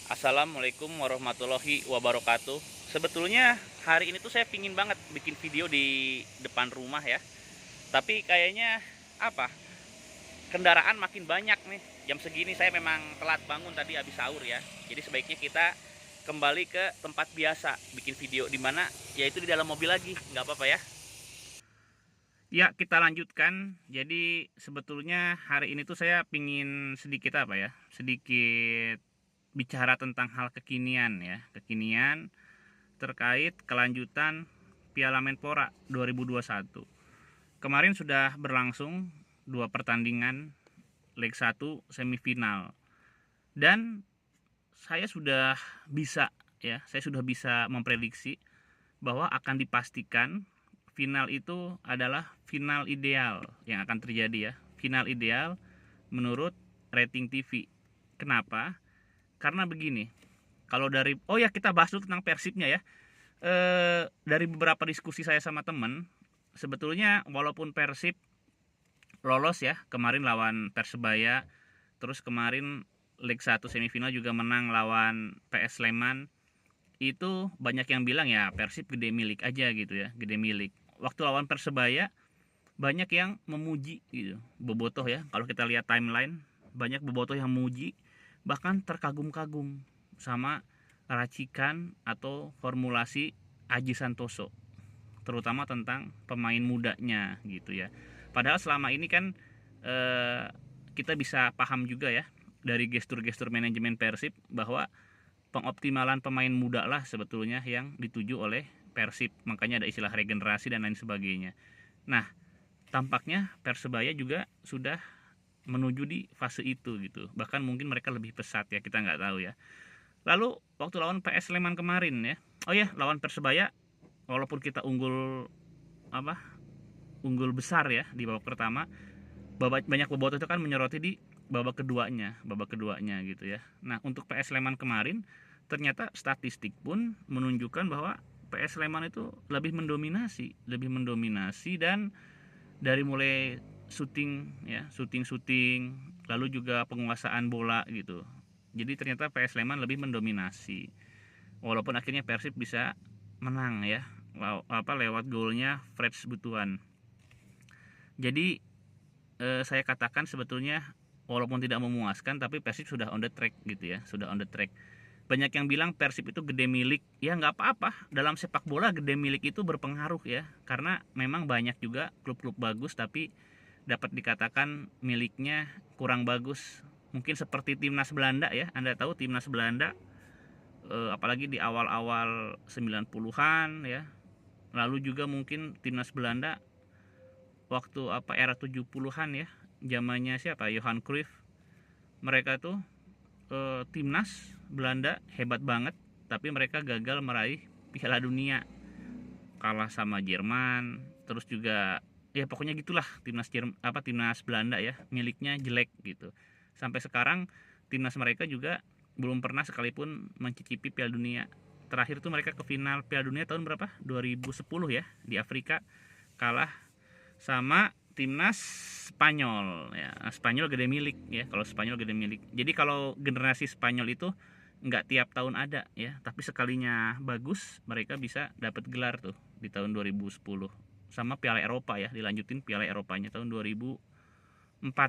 Assalamualaikum warahmatullahi wabarakatuh. Sebetulnya hari ini tuh saya pingin banget bikin video di depan rumah ya. Tapi kayaknya apa? Kendaraan makin banyak nih. Jam segini saya memang telat bangun tadi habis sahur ya. Jadi sebaiknya kita kembali ke tempat biasa bikin video di mana yaitu di dalam mobil lagi. Nggak apa-apa ya. Ya, kita lanjutkan. Jadi sebetulnya hari ini tuh saya pingin sedikit apa ya? Sedikit bicara tentang hal kekinian ya. Kekinian terkait kelanjutan Piala Menpora 2021. Kemarin sudah berlangsung dua pertandingan leg 1 semifinal. Dan saya sudah bisa memprediksi bahwa akan dipastikan final itu adalah final ideal yang akan terjadi ya. Final ideal menurut rating TV. Kenapa? Karena begini. Kalau dari kita bahas dulu tentang Persibnya ya. Dari beberapa diskusi saya sama temen, sebetulnya walaupun Persib lolos ya kemarin lawan Persebaya, terus kemarin leg 1 semifinal juga menang lawan PS Sleman, itu banyak yang bilang ya Persib gede milik aja gitu ya, gede milik. Waktu lawan Persebaya banyak yang memuji gitu, bobotoh ya, kalau kita lihat timeline banyak bobotoh yang memuji, bahkan terkagum-kagum sama racikan atau formulasi Aji Santoso, terutama tentang pemain mudanya gitu ya. Padahal selama ini kan kita bisa paham juga ya dari gestur-gestur manajemen Persib bahwa pengoptimalan pemain muda lah sebetulnya yang dituju oleh Persib, makanya ada istilah regenerasi dan lain sebagainya. Nah, tampaknya Persebaya juga sudah menuju di fase itu gitu, bahkan mungkin mereka lebih pesat ya, kita nggak tahu ya. Lalu waktu lawan PS Sleman kemarin ya, lawan Persebaya, walaupun kita unggul besar ya di babak pertama, banyak bobotoh itu kan menyoroti di babak keduanya gitu ya. Nah, untuk PS Sleman kemarin ternyata statistik pun menunjukkan bahwa PS Sleman itu lebih mendominasi dan dari mulai shooting lalu juga penguasaan bola gitu. Jadi ternyata PS Sleman lebih mendominasi. Walaupun akhirnya Persib bisa menang ya. Lewat golnya Freds Butuan. Jadi saya katakan sebetulnya walaupun tidak memuaskan tapi Persib sudah on the track gitu ya, sudah on the track. Banyak yang bilang Persib itu gede milik, ya nggak apa-apa, dalam sepak bola gede milik itu berpengaruh ya, karena memang banyak juga klub-klub bagus tapi dapat dikatakan miliknya kurang bagus. Mungkin seperti timnas Belanda ya, Anda tahu timnas Belanda, apalagi di awal-awal 90-an ya, lalu juga mungkin timnas Belanda waktu era 70-an ya, zamannya siapa, Johan Cruyff. Mereka tuh timnas Belanda hebat banget, tapi mereka gagal meraih Piala Dunia, kalah sama Jerman. Terus juga ya pokoknya gitulah, timnas Belanda ya miliknya jelek gitu. Sampai sekarang timnas mereka juga belum pernah sekalipun mencicipi Piala Dunia. Terakhir tuh mereka ke final Piala Dunia tahun berapa? 2010 ya, di Afrika, kalah sama timnas Spanyol ya. Spanyol gede milik ya, kalau Spanyol gede milik. Jadi kalau generasi Spanyol itu nggak tiap tahun ada ya, tapi sekalinya bagus mereka bisa dapat gelar tuh di tahun 2010, sama Piala Eropa ya, dilanjutin Piala Eropanya tahun 2004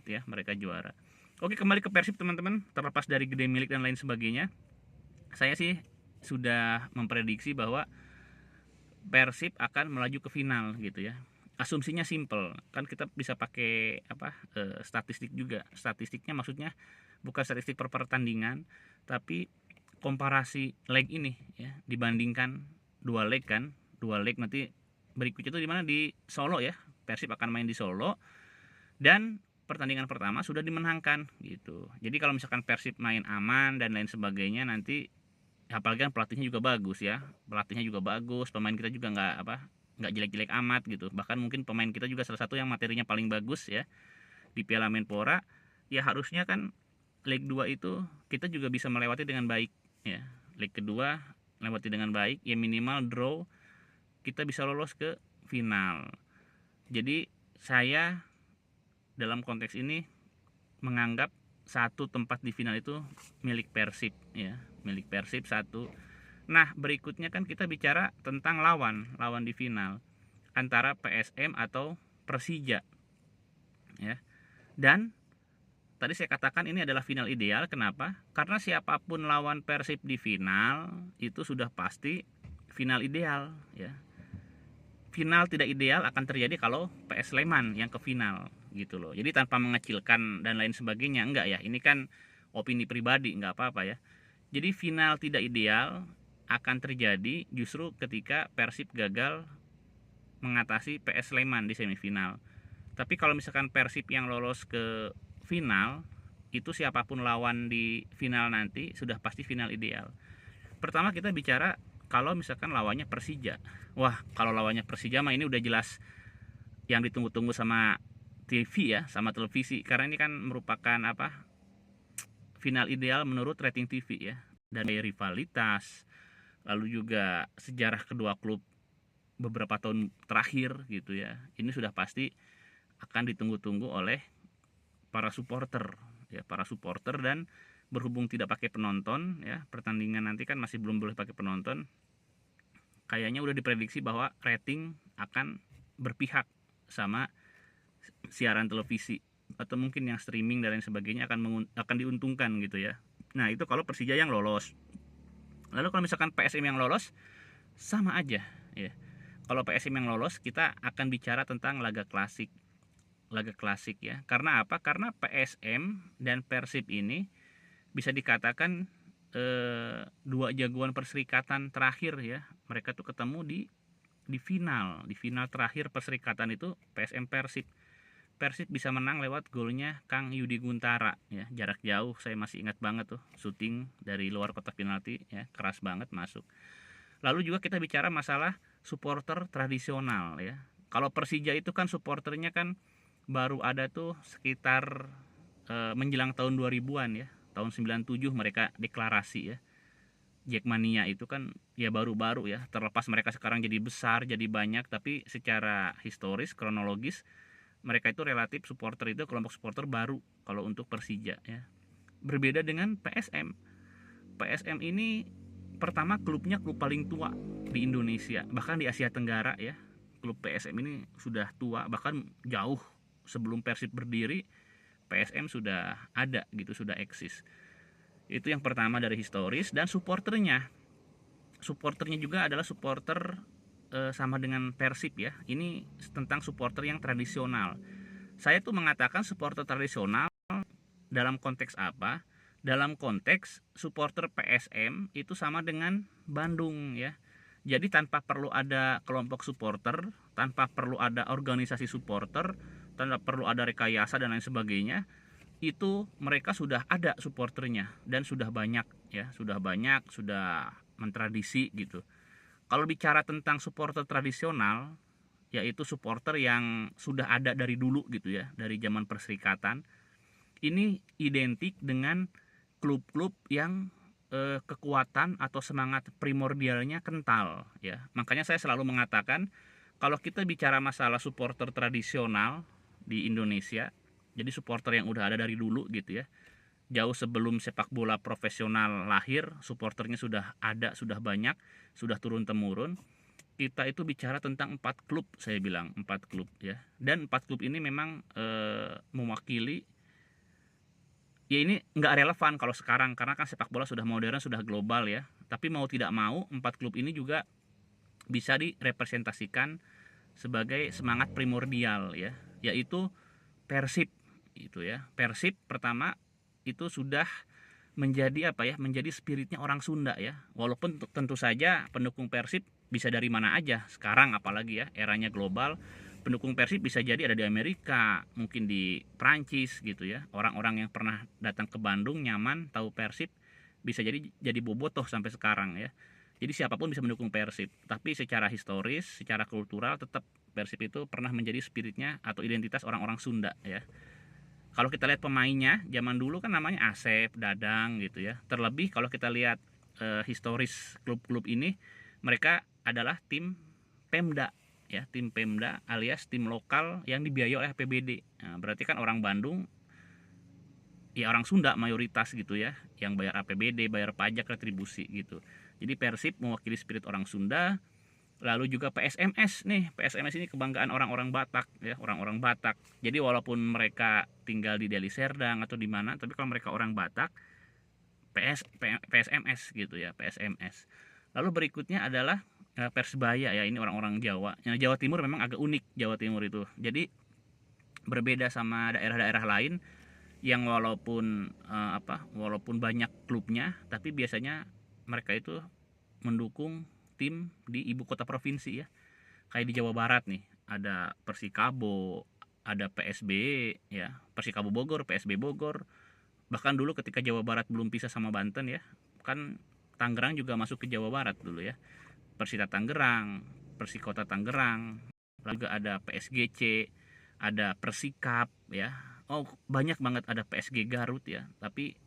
ya, mereka juara. Oke, kembali ke Persib teman-teman. Terlepas dari gede milik dan lain sebagainya, saya sih sudah memprediksi bahwa Persib akan melaju ke final gitu ya. Asumsinya simple, kan kita bisa pakai statistik juga. Statistiknya maksudnya bukan statistik per pertandingan, tapi komparasi leg ini ya, dibandingkan dua leg nanti berikutnya itu di mana, di Solo ya. Persib akan main di Solo dan pertandingan pertama sudah dimenangkan gitu. Jadi kalau misalkan Persib main aman dan lain sebagainya nanti, apalagi kan pelatihnya juga bagus, pemain kita juga nggak jelek-jelek amat gitu. Bahkan mungkin pemain kita juga salah satu yang materinya paling bagus ya di Piala Menpora. Ya harusnya kan leg 2 itu kita juga bisa melewati dengan baik ya. Leg kedua lewati dengan baik ya, minimal draw, kita bisa lolos ke final. Jadi saya dalam konteks ini menganggap satu tempat di final itu milik Persib ya. milik Persib 1. Nah, berikutnya kan kita bicara tentang lawan di final antara PSM atau Persija ya. Dan tadi saya katakan ini adalah final ideal. Kenapa? Karena siapapun lawan Persib di final itu sudah pasti final ideal ya. Final tidak ideal akan terjadi kalau PS Sleman yang ke final gitu loh. Jadi tanpa mengecilkan dan lain sebagainya, enggak ya. Ini kan opini pribadi, enggak apa-apa ya. Jadi final tidak ideal akan terjadi justru ketika Persib gagal mengatasi PS Sleman di semifinal. Tapi kalau misalkan Persib yang lolos ke final, itu siapapun lawan di final nanti sudah pasti final ideal. Pertama kita bicara kalau misalkan lawannya Persija. Wah, kalau lawannya Persija mah ini udah jelas yang ditunggu-tunggu sama TV ya, sama televisi. Karena ini kan merupakan final ideal menurut rating TV ya. Dari rivalitas, lalu juga sejarah kedua klub beberapa tahun terakhir gitu ya. Ini sudah pasti akan ditunggu-tunggu oleh para supporter ya, dan berhubung tidak pakai penonton ya, pertandingan nanti kan masih belum boleh pakai penonton. Kayaknya udah diprediksi bahwa rating akan berpihak sama siaran televisi atau mungkin yang streaming dan lain sebagainya akan diuntungkan gitu ya. Nah, itu kalau Persija yang lolos. Lalu kalau misalkan PSM yang lolos sama aja ya. Kalau PSM yang lolos kita akan bicara tentang laga klasik ya. Karena apa? Karena PSM dan Persib ini bisa dikatakan dua jagoan perserikatan terakhir ya. Mereka tuh ketemu di final terakhir perserikatan itu PSM Persib. Persib bisa menang lewat golnya Kang Yudi Guntara ya, jarak jauh saya masih ingat banget tuh, syuting dari luar kotak penalti ya, keras banget masuk. Lalu juga kita bicara masalah supporter tradisional ya. Kalau Persija itu kan supporternya kan baru ada tuh sekitar menjelang tahun 2000-an ya. Tahun 97 mereka deklarasi ya. Jackmania itu kan ya baru-baru ya. Terlepas mereka sekarang jadi besar, jadi banyak, tapi secara historis, kronologis mereka itu relatif supporter itu kelompok supporter baru kalau untuk Persija ya. Berbeda dengan PSM. PSM ini pertama klubnya klub paling tua di Indonesia, bahkan di Asia Tenggara ya. Klub PSM ini sudah tua, bahkan jauh sebelum Persib berdiri PSM sudah ada gitu, sudah eksis. Itu yang pertama dari historis. Dan supporternya juga adalah supporter sama dengan Persib ya. Ini tentang supporter yang tradisional. Saya tuh mengatakan supporter tradisional dalam konteks apa? Dalam konteks supporter PSM itu sama dengan Bandung ya. Jadi tanpa perlu ada kelompok supporter, tanpa perlu ada organisasi supporter, tanpa perlu ada rekayasa dan lain sebagainya, itu mereka sudah ada supporternya dan sudah banyak ya, sudah mentradisi gitu. Kalau bicara tentang supporter tradisional, yaitu supporter yang sudah ada dari dulu gitu ya, dari zaman perserikatan, ini identik dengan klub-klub yang kekuatan atau semangat primordialnya kental ya. Makanya saya selalu mengatakan kalau kita bicara masalah supporter tradisional di Indonesia, jadi supporter yang udah ada dari dulu gitu ya, jauh sebelum sepak bola profesional lahir, supporternya sudah ada, sudah banyak, sudah turun temurun. Kita itu bicara tentang 4 klub, saya bilang 4 klub ya. Dan 4 klub ini memang mewakili, ya ini nggak relevan kalau sekarang karena kan sepak bola sudah modern, sudah global ya. Tapi mau tidak mau 4 klub ini juga bisa direpresentasikan sebagai semangat primordial ya, yaitu Persib itu ya. Persib pertama itu sudah menjadi menjadi spiritnya orang Sunda ya. Walaupun tentu saja pendukung Persib bisa dari mana aja sekarang, apalagi ya eranya global. Pendukung Persib bisa jadi ada di Amerika, mungkin di Prancis gitu ya. Orang-orang yang pernah datang ke Bandung nyaman tahu Persib bisa jadi bobotoh sampai sekarang ya. Jadi siapapun bisa mendukung Persib, tapi secara historis, secara kultural tetap Persib itu pernah menjadi spiritnya atau identitas orang-orang Sunda ya. Kalau kita lihat pemainnya zaman dulu kan namanya Asep, Dadang gitu ya. Terlebih kalau kita lihat historis klub-klub ini, mereka adalah tim Pemda ya, tim Pemda alias tim lokal yang dibiayai oleh APBD. Nah, berarti kan orang Bandung ya orang Sunda mayoritas gitu ya, yang bayar APBD, bayar pajak, retribusi gitu. Jadi Persib mewakili spirit orang Sunda. Lalu juga PSMS nih, PSMS ini kebanggaan orang-orang Batak ya, orang-orang Batak. Jadi walaupun mereka tinggal di Deli Serdang atau di mana, tapi kalau mereka orang Batak, PSMS gitu ya, PSMS. Lalu berikutnya adalah Persebaya ya, ini orang-orang Jawa. Nah, Jawa Timur memang agak unik Jawa Timur itu. Jadi berbeda sama daerah-daerah lain yang walaupun banyak klubnya, tapi biasanya mereka itu mendukung tim di ibu kota provinsi ya. Kayak di Jawa Barat nih, ada Persikabo, ada PSB ya, Persikabo Bogor, PSB Bogor. Bahkan dulu ketika Jawa Barat belum pisah sama Banten ya, kan Tangerang juga masuk ke Jawa Barat dulu ya. Persita Tangerang, Persikota Tangerang, lalu juga ada PSGC, ada Persikap ya. Oh, banyak banget, ada PSG Garut ya. Tapi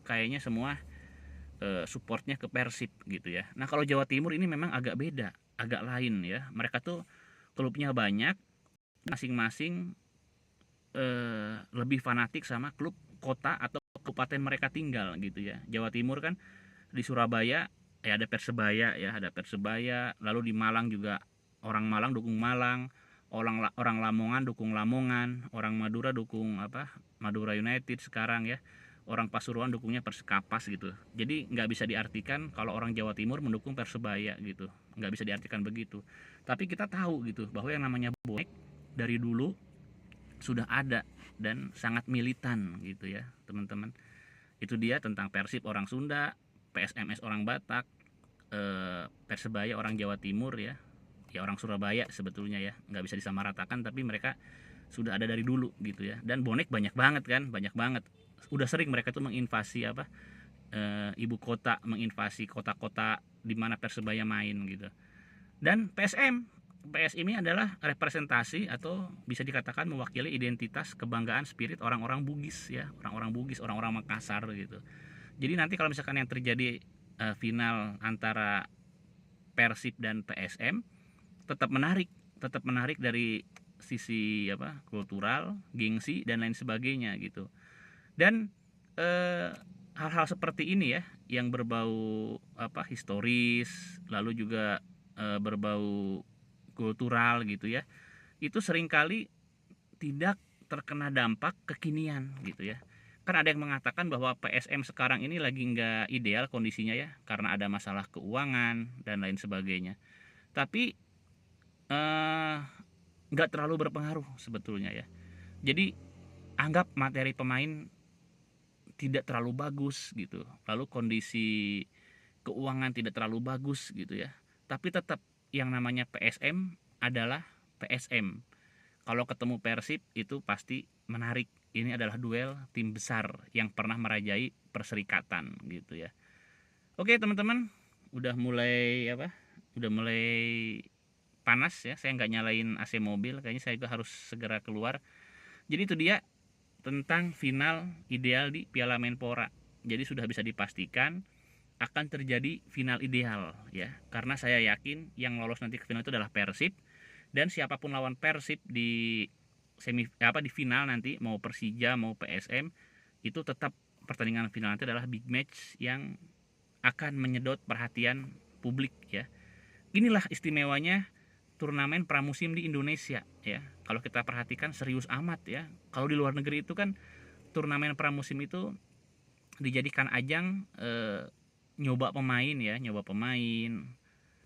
kayaknya semua supportnya ke Persib gitu ya. Nah kalau Jawa Timur ini memang agak beda, agak lain ya. Mereka tuh klubnya banyak, masing-masing lebih fanatik sama klub kota atau kabupaten mereka tinggal gitu ya. Jawa Timur kan di Surabaya ya ada Persebaya ya, ada Persebaya. Lalu di Malang juga orang Malang dukung Malang, orang Lamongan dukung Lamongan, orang Madura dukung Madura United sekarang ya. Orang Pasuruan dukungnya Persikapas gitu. Jadi nggak bisa diartikan kalau orang Jawa Timur mendukung Persebaya gitu, nggak bisa diartikan begitu. Tapi kita tahu gitu bahwa yang namanya bonek dari dulu sudah ada dan sangat militan gitu ya teman-teman. Itu dia tentang Persib orang Sunda, PSMS orang Batak, Persebaya orang Jawa Timur ya, ya orang Surabaya sebetulnya ya, nggak bisa disamaratakan, tapi mereka sudah ada dari dulu gitu ya. Dan bonek banyak banget kan, banyak banget. Udah sering mereka tuh menginvasi ibu kota, menginvasi kota-kota di mana Persebaya main gitu. Dan PS ini adalah representasi atau bisa dikatakan mewakili identitas kebanggaan spirit orang-orang Bugis ya, orang-orang Bugis, orang-orang Makassar gitu. Jadi nanti kalau misalkan yang terjadi final antara Persib dan PSM, tetap menarik dari sisi kultural, gengsi dan lain sebagainya gitu. Dan hal-hal seperti ini ya yang berbau historis, lalu juga berbau kultural gitu ya, itu seringkali tidak terkena dampak kekinian gitu ya. Kan ada yang mengatakan bahwa PSM sekarang ini lagi nggak ideal kondisinya ya, karena ada masalah keuangan dan lain sebagainya. Tapi nggak terlalu berpengaruh sebetulnya ya. Jadi anggap materi pemain tidak terlalu bagus gitu, lalu kondisi keuangan tidak terlalu bagus gitu ya, tapi tetap yang namanya PSM adalah PSM. Kalau ketemu Persib itu pasti menarik. Ini adalah duel tim besar yang pernah merajai perserikatan gitu ya. Oke teman-teman, udah mulai udah mulai panas ya, saya nggak nyalain AC mobil, kayaknya saya juga harus segera keluar. Jadi itu dia tentang final ideal di Piala Menpora. Jadi sudah bisa dipastikan akan terjadi final ideal ya, karena saya yakin yang lolos nanti ke final itu adalah Persib, dan siapapun lawan Persib di di final nanti, mau Persija mau PSM, itu tetap pertandingan final nanti adalah big match yang akan menyedot perhatian publik ya. Inilah istimewanya turnamen pramusim di Indonesia ya. Kalau kita perhatikan serius amat ya. Kalau di luar negeri itu kan turnamen pramusim itu dijadikan ajang nyoba pemain ya,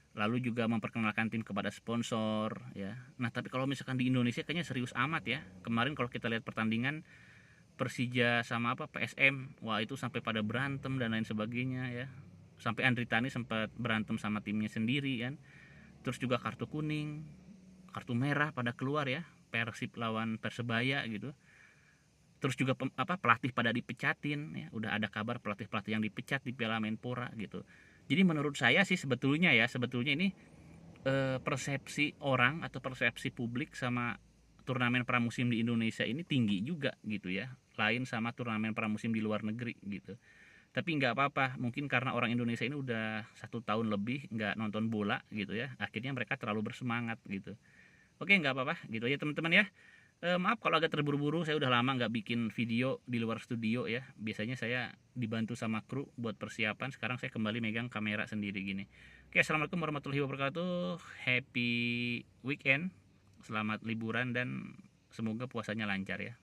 lalu juga memperkenalkan tim kepada sponsor ya. Nah tapi kalau misalkan di Indonesia kayaknya serius amat ya. Kemarin kalau kita lihat pertandingan Persija sama PSM, wah itu sampai pada berantem dan lain sebagainya ya. Sampai Andri Tani sempat berantem sama timnya sendiri kan. Terus juga kartu kuning, kartu merah pada keluar ya, Persib lawan Persebaya gitu. Terus juga pelatih pada dipecatin ya, udah ada kabar pelatih yang dipecat di Piala Menpora gitu. Jadi menurut saya sih sebetulnya ini persepsi orang atau persepsi publik sama turnamen pramusim di Indonesia ini tinggi juga gitu ya, lain sama turnamen pramusim di luar negeri gitu. Tapi nggak apa-apa, mungkin karena orang Indonesia ini udah 1 tahun lebih nggak nonton bola gitu ya, akhirnya mereka terlalu bersemangat gitu. Oke, nggak apa-apa gitu aja teman-teman ya. Maaf kalau agak terburu-buru, saya udah lama nggak bikin video di luar studio ya. Biasanya saya dibantu sama kru buat persiapan, sekarang saya kembali megang kamera sendiri gini. Oke, assalamualaikum warahmatullahi wabarakatuh. Happy weekend, selamat liburan dan semoga puasanya lancar ya.